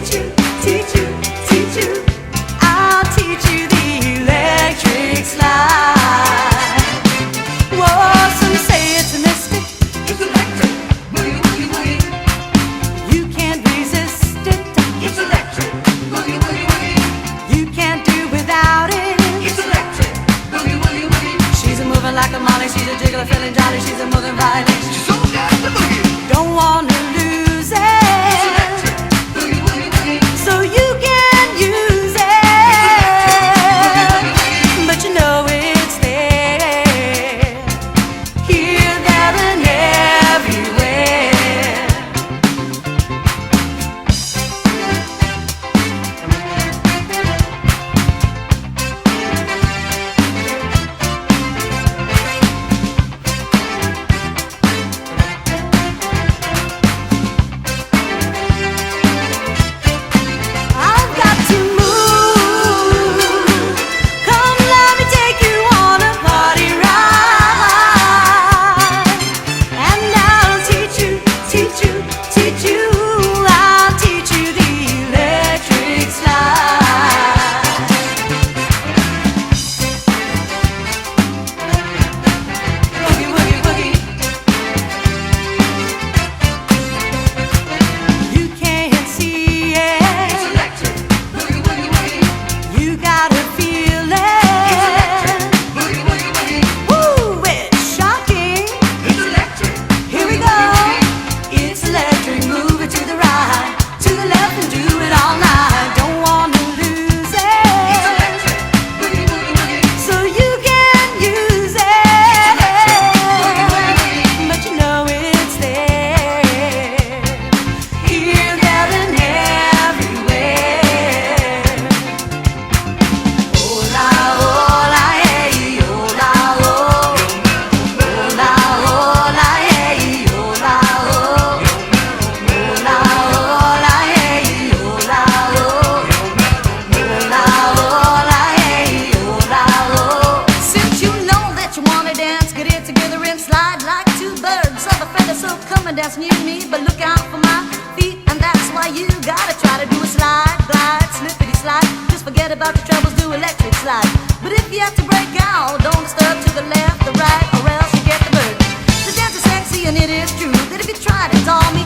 teach you, teach you, teach you. I'll teach you the electric slide. Whoa, some say it's mystic. It's electric, boogie, boogie, boogie. You can't resist it. It's electric, boogie, boogie, boogie. You can't do without it. It's electric, boogie, boogie, boogie. She's a moving like a molly, she's a jiggler feeling jolly, she's a moving violin. She's so down to boogie. Don't wanna lose It's it, electric, boogie, boogie, boogie. so you can use it. But you know it's there, here, there, and everywhere. I've got to move. Come, let me take you on a party ride. And I'll teach you, teach you, teach you. I'll teach you the electric slide. Boogie, boogie, boogie. You can't see It's it. electric, boogie, boogie, boogie. You gotta feel It's electric, it. boogie, boogie, boogie. Woo, it's shocking. It's electric, Here we boogie, go. boogie, boogie. It's electric. Move it to the right, to the left, and do it all night. Don't wanna lose It's it, electric, boogie, boogie, boogie. so you can use it. But you know it's there, here, there, and everywhere. Hola, hola, hey, hola, oh. Hola, hola, hey, hola, oh. Hola, hola, hey, hola, oh. Hola, hola, hey, hola, oh. Since you know that you wanna dance, get it together and slide like two birds of a feather. So come and dance near me, but look out for my feet, and that's why you gotta try to do a slide, glide, slippity slide. Just forget about the troubles, do electric slide. But if you have to break out, don't disturb to the left, the right, or else you get the bird. The dance is sexy and it is true that if you tried, it's all me.